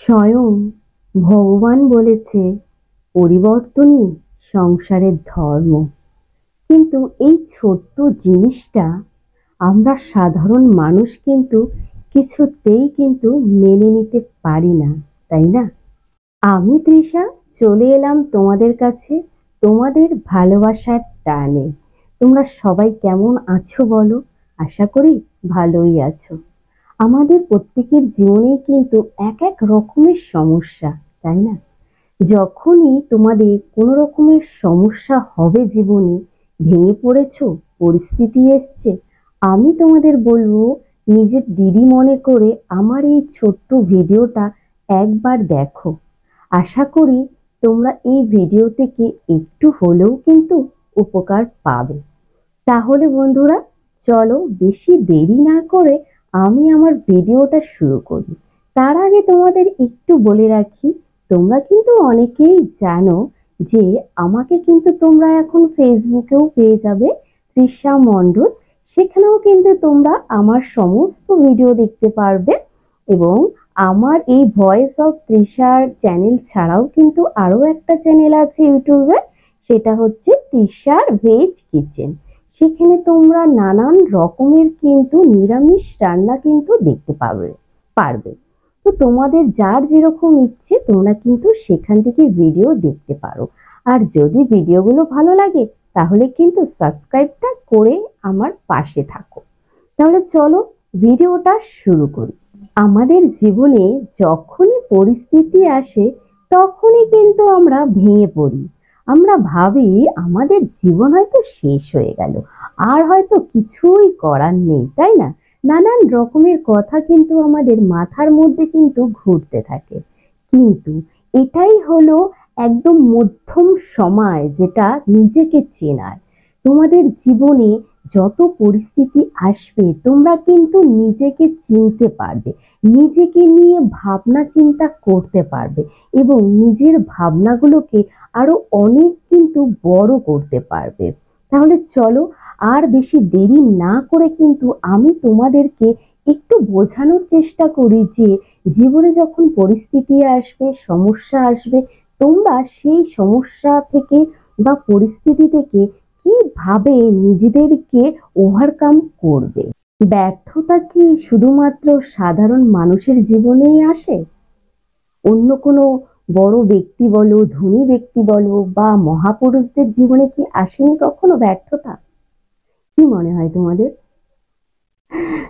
স্বয়ং ভগবান বলেছে পরিবর্তনই সংসারের ধর্ম। কিন্তু এই ছোট্ট জিনিসটা আমরা সাধারণ মানুষ কিন্তু কিছুতেই কিন্তু মেনে নিতে পারি না, তাই না? আমি তৃষা চলে এলাম তোমাদের কাছে তোমাদের ভালোবাসার টানে। তোমরা সবাই কেমন আছো বলো? আশা করি ভালোই আছো। আমাদের প্রত্যেকের জীবনেই কিন্তু এক এক রকমের সমস্যা, তাই না? যখনই তোমাদের কোনো রকমের সমস্যা হবে জীবনে, ভেঙে পড়েছো, পরিস্থিতি এসছে, আমি তোমাদের বলবো নিজের দিদি মনে করে আমার এই ছোট্ট ভিডিওটা একবার দেখো। আশা করি তোমরা এই ভিডিও থেকে একটু হলেও কিন্তু উপকার পাবে। তাহলে বন্ধুরা, চলো বেশি দেরি না করে আমি আমার ভিডিওটা শুরু করি। তার আগে তোমাদের একটু বলে রাখি, তোমরা কিন্তু অনেকেই জানো যে আমাকে কিন্তু তোমরা এখন ফেসবুকেও পেয়ে যাবে, তৃষা মণ্ডল। সেখানেও কিন্তু তোমরা আমার সমস্ত ভিডিও দেখতে পারবে। এবং আমার এই ভয়েস অফ তৃষার চ্যানেল ছাড়াও কিন্তু আরো একটা চ্যানেল আছে ইউটিউবে, সেটা হচ্ছে তৃষার ভেজ কিচেন। সেখানে তোমরা নানান রকমের কিন্তু নিরামিষ রান্না কিন্তু দেখতে পারবে। তো তোমাদের যার যেরকম ইচ্ছে তোমরা কিন্তু সেখান থেকে ভিডিও দেখতে পারো। আর যদি ভিডিওগুলো ভালো লাগে তাহলে কিন্তু সাবস্ক্রাইবটা করে আমার পাশে থাকো। তাহলে চলো ভিডিওটা শুরু করি। আমাদের জীবনে যখনই পরিস্থিতি আসে তখনই কিন্তু আমরা ভেঙে পড়ি। আমরা ভাবি আমাদের জীবন হয়তো শেষ হয়ে গেল, আর হয়তো কিছুই করার নেই, তাই না? নানান রকমের কথা কিন্তু আমাদের মাথার মধ্যে কিন্তু ঘুরতে থাকে। কিন্তু এটাই হলো একদম মধ্যম সময়, যেটা নিজেকে চেনার। তোমাদের জীবনে যত পরিস্থিতি আসবে তোমরা কিন্তু নিজেকে চিনতে পারবে, নিজেকে নিয়ে ভাবনা চিন্তা করতে পারবে এবং নিজের ভাবনাগুলোকে আরো অনেক কিন্তু বড় করতে পারবে। তাহলে চলো আর বেশি দেরি না করে কিন্তু আমি তোমাদেরকে একটু বোঝানোর চেষ্টা করি যে জীবনে যখন পরিস্থিতি আসবে, সমস্যা আসবে, তোমরা সেই সমস্যা থেকে বা পরিস্থিতি থেকে কিভাবে নিজেদেরকে ওভারকাম করবে। ব্যর্থতা কি শুধুমাত্র সাধারণ মানুষের জীবনেই আসে? অন্য কোনো বড় ব্যক্তি বলো, ধনী ব্যক্তি বলো বা মহাপুরুষদের জীবনে কি আসেনি কখনো ব্যর্থতা? কি মনে হয় তোমাদের?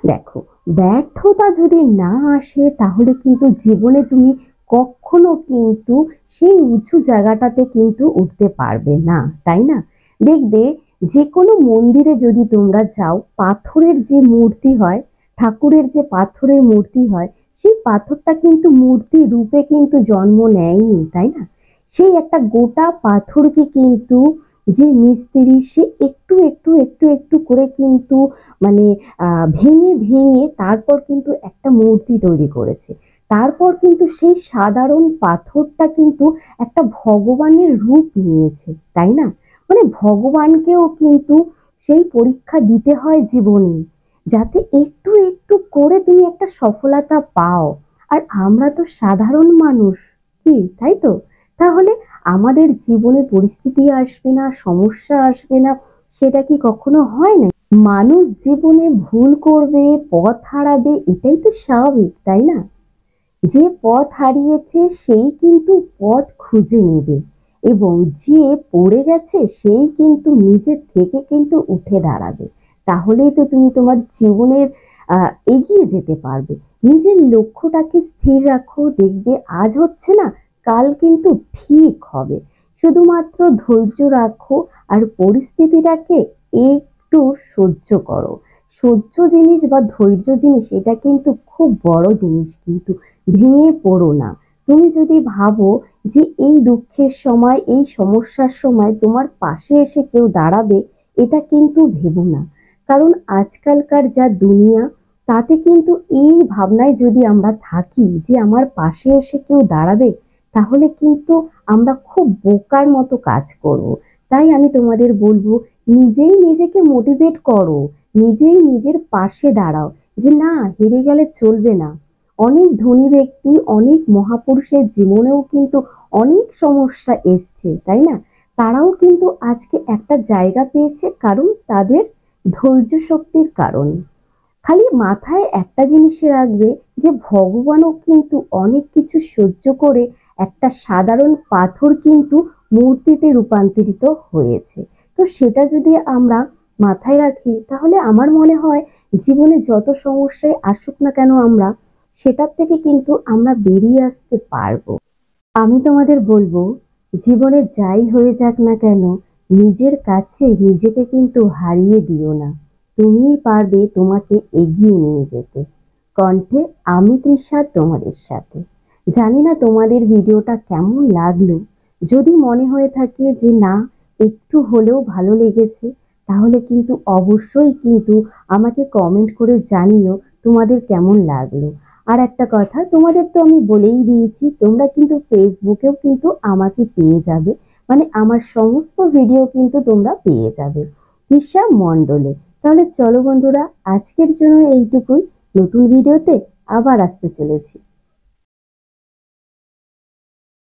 দেখো, ব্যর্থতা যদি না আসে তাহলে কিন্তু জীবনে তুমি কখনো কিন্তু সেই উঁচু জায়গাটাতে কিন্তু উঠতে পারবে না, তাই না? দেখবে যে কোনো মন্দিরে যদি তোমরা যাও, পাথরের যে মূর্তি হয়, ঠাকুরের যে পাথরের মূর্তি হয়, সেই পাথরটা কিন্তু মূর্তি রূপে কিন্তু জন্ম নেয়নি, তাই না? সেই একটা গোটা পাথরকে কিন্তু যে মিস্ত্রি সে একটু একটু একটু একটু করে কিন্তু মানে ভেঙে ভেঙে তারপর কিন্তু একটা মূর্তি তৈরি করেছে। তারপর কিন্তু সেই সাধারণ পাথরটা কিন্তু একটা ভগবানের রূপ নিয়েছে, তাই না? মানে ভগবানকেও কিন্তু সেই পরীক্ষা দিতে হয় জীবনে, যাতে একটু একটু করে তুমি একটা সফলতা পাও। আর আমরা তো সাধারণ মানুষ, কি তাই তো? তাহলে আমাদের জীবনে পরিস্থিতি আসবে না, সমস্যা আসবে না, সেটা কি কখনো হয় না? মানুষ জীবনে ভুল করবে, পথ হারাবে, এটাই তো স্বাভাবিক, তাই না? যে পথ হারিয়েছে সেই কিন্তু পথ খুঁজে নেবে এবং যে পড়ে গেছে সেই কিন্তু নিজের থেকে কিন্তু উঠে দাঁড়াবে। তাহলেই তো তুমি তোমার জীবনের এগিয়ে যেতে পারবে। নিজের লক্ষ্যটাকে স্থির রাখো, দেখবে আজ হচ্ছে না, কাল কিন্তু ঠিক হবে। শুধুমাত্র ধৈর্য রাখো আর পরিস্থিতিটাকে একটু সহ্য করো। সহ্য জিনিস বা ধৈর্য জিনিস এটা কিন্তু খুব বড় জিনিস, কিন্তু ভেঙে পড়ো না। তুমি যদি ভাবো যে এই দুঃখের সময়, এই সমস্যার সময় তোমার পাশে এসে কেউ দাঁড়াবে, এটা কিন্তু ভেবো না। কারণ আজকালকার যা দুনিয়া, তাতে কিন্তু এই ভাবনায় যদি আমরা থাকি যে আমার পাশে এসে কেউ দাঁড়াবে, তাহলে কিন্তু আমরা খুব বোকার মতো কাজ করব। তাই আমি তোমাদের বলবো, নিজেই নিজেকে মোটিভেট করো, নিজেই নিজের পাশে দাঁড়াও যে না, হেরে গেলে চলবে না। অনেক ধনী ব্যক্তি, অনেক মহাপুরুষের জীবনেও কিন্তু অনেক সমস্যা এসছে, তাই না? তারাও কিন্তু আজকে একটা জায়গা পেয়েছে, কারণ তাদের ধৈর্য শক্তির কারণে। খালি মাথায় একটা জিনিসই রাখবে যে ভগবানও কিন্তু অনেক কিছু সহ্য করে একটা সাধারণ পাথর কিন্তু মূর্তিতে রূপান্তরিত হয়েছে। তো সেটা যদি আমরা মাথায় রাখি, তাহলে আমার মনে হয় জীবনে যত সমস্যায় আসুক না কেন, আমরা সেটার থেকে কিন্তু আমরা বেরিয়ে আসতে পারবো। আমি তোমাদের বলবো, জীবনে যাই হয়ে যাক না কেন, নিজের কাছে নিজেকে কিন্তু হারিয়ে দিও না। তুমিই পারবে তোমাকে এগিয়ে নিয়ে যেতে। কণ্ঠে আমি তৃষা তোমাদের সাথে। জানি না তোমাদের ভিডিওটা কেমন লাগলো। যদি মনে হয়ে থাকে যে না, একটু হলেও ভালো লেগেছে, তাহলে কিন্তু অবশ্যই কিন্তু আমাকে কমেন্ট করে জানিও তোমাদের কেমন লাগলো। আর একটা কথা তোমাদের তো আমি বলেই দিয়েছি, তোমরা কিন্তু ফেসবুকেও কিন্তু আমাকে পেয়ে যাবে, মানে আমার সমস্ত ভিডিও কিন্তু তোমরা পেয়ে যাবে তৃষা মণ্ডলে। তাহলে চলো বন্ধুরা, আজকের জন্য এইটুকুই। নতুন ভিডিওতে আবার আসতে চলেছি।